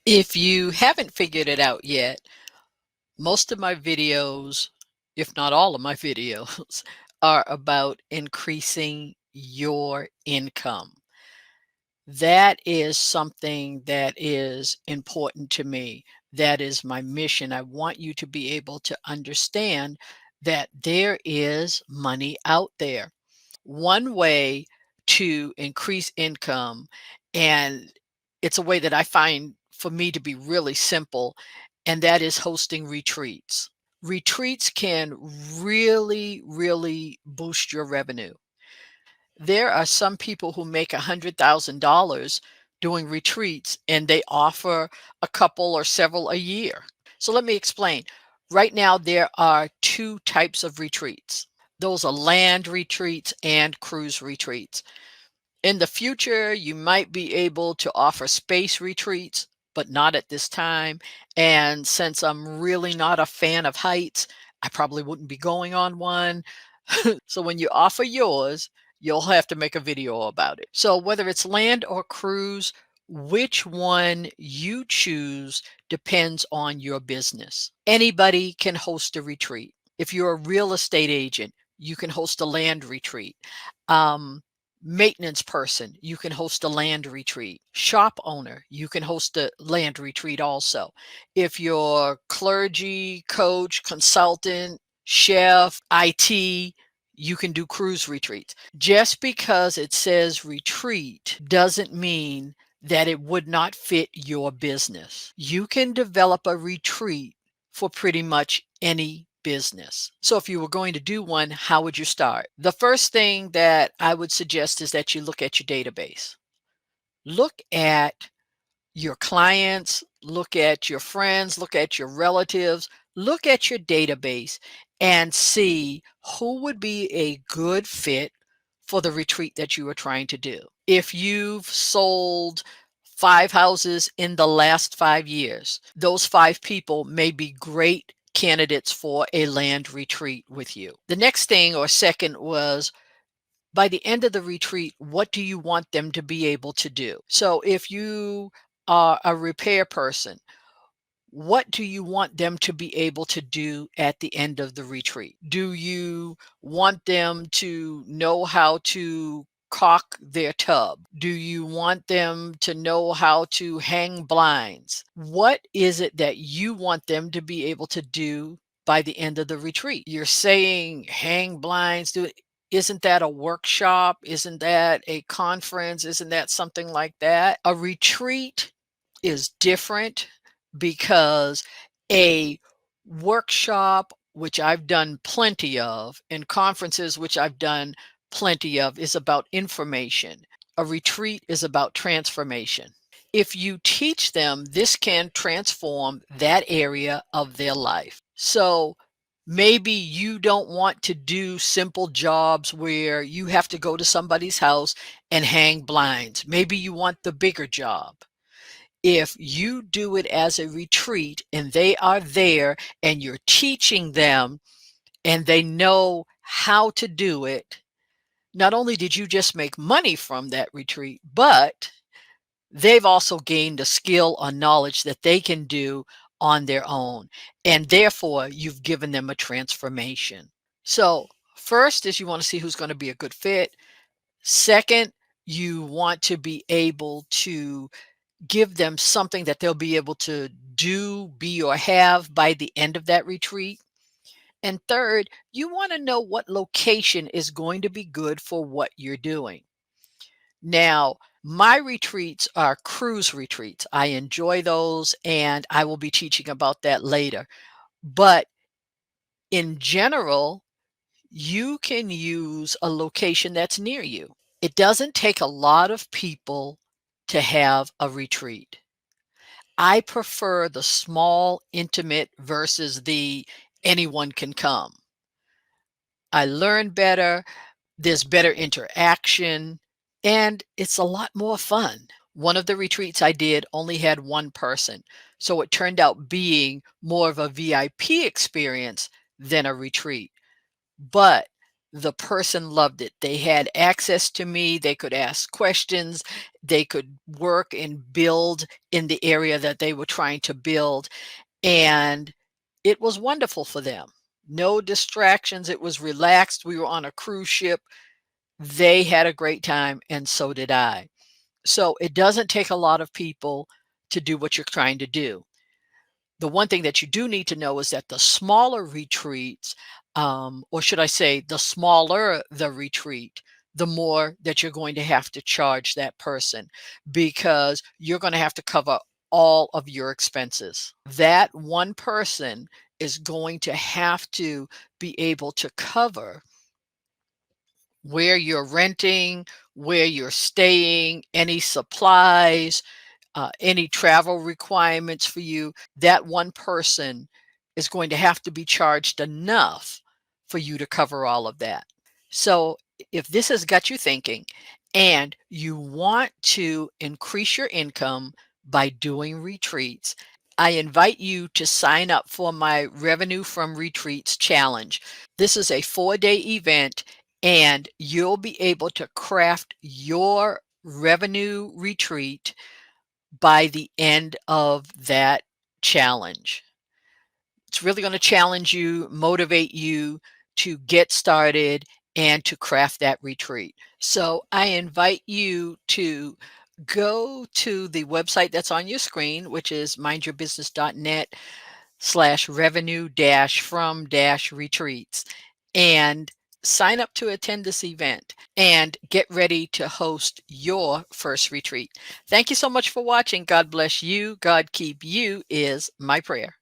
If you haven't figured it out yet, most of my videos, if not all of my videos, are about increasing your income. That is something that is important to me. That is my mission. I want you to be able to understand that there is money out there. One way to increase income, and it's a way that I find for me to be really simple, and that is hosting retreats. Retreats can really, really boost your revenue. There are some people who make $100,000 doing retreats and they offer a couple or several a year. So let me explain. Right now, there are two types of retreats. Those are land retreats and cruise retreats. In the future, you might be able to offer space retreats, but not at this time. And since I'm really not a fan of heights, I probably wouldn't be going on one. So when you offer yours, you'll have to make a video about it. So whether it's land or cruise, which one you choose depends on your business. Anybody can host a retreat. If you're a real estate agent, you can host a land retreat. Um, Maintenance person, you can host a land retreat. Shop owner, you can host a land retreat also. If you're clergy, coach, consultant, chef, IT, you can do cruise retreats. Just because it says retreat doesn't mean that it would not fit your business. You can develop a retreat for pretty much any business. So if you were going to do one, how would you start? The first thing that I would suggest is that you look at your database. Look at your clients, look at your friends, look at your relatives, look at your database and see who would be a good fit for the retreat that you are trying to do. If you've sold 5 houses in the last 5 years, those 5 people may be great candidates for a land retreat with you. The next thing or second was by the end of the retreat, what do you want them to be able to do? So if you are a repair person, what do you want them to be able to do at the end of the retreat? Do you want them to know how to caulk their tub? Do you want them to know how to hang blinds? What is it that you want them to be able to do by the end of the retreat? You're saying hang blinds, do isn't that a workshop? Isn't that a conference? Isn't that something like that? A retreat is different because a workshop, which I've done plenty of, and conferences, which I've done plenty of, is about information. A retreat is about transformation. If you teach them, this can transform that area of their life. So maybe you don't want to do simple jobs where you have to go to somebody's house and hang blinds. Maybe you want the bigger job. If you do it as a retreat and they are there and you're teaching them and they know how to do it, not only did you just make money from that retreat, but they've also gained a skill or knowledge that they can do on their own. And therefore, you've given them a transformation. So, first is you want to see who's going to be a good fit. Second, you want to be able to give them something that they'll be able to do, be, or have by the end of that retreat. And third, you want to know what location is going to be good for what you're doing. Now, my retreats are cruise retreats. I enjoy those, and I will be teaching about that later. But in general, you can use a location that's near you. It doesn't take a lot of people to have a retreat. I prefer the small, intimate versus the anyone can come. I learn better, there's better interaction, and it's a lot more fun. One of the retreats I did only had one person, so it turned out being more of a VIP experience than a retreat. But the person loved it. They had access to me, they could ask questions, they could work and build in the area that they were trying to build, and it was wonderful for them. No distractions, it was relaxed. We were on a cruise ship. They had a great time, and so did I. So it doesn't take a lot of people to do what you're trying to do. The one thing that you do need to know is that the smaller retreats, or should I say, the smaller the retreat, the more that you're going to have to charge that person, because you're going to have to cover all of your expenses. That one person is going to have to be able to cover where you're renting, where you're staying, any supplies, any travel requirements for you. That one person is going to have to be charged enough for you to cover all of that. So if this has got you thinking and you want to increase your income by doing retreats, I invite you to sign up for my Revenue from Retreats Challenge. This is a 4-day event, and you'll be able to craft your revenue retreat by the end of that challenge. It's really going to challenge you, motivate you to get started and to craft that retreat. So I invite you to go to the website that's on your screen, which is mindyourbusiness.net/revenue dash from dash retreats, and sign up to attend this event and get ready to host your first retreat. Thank you so much for watching. God bless you. God keep you is my prayer.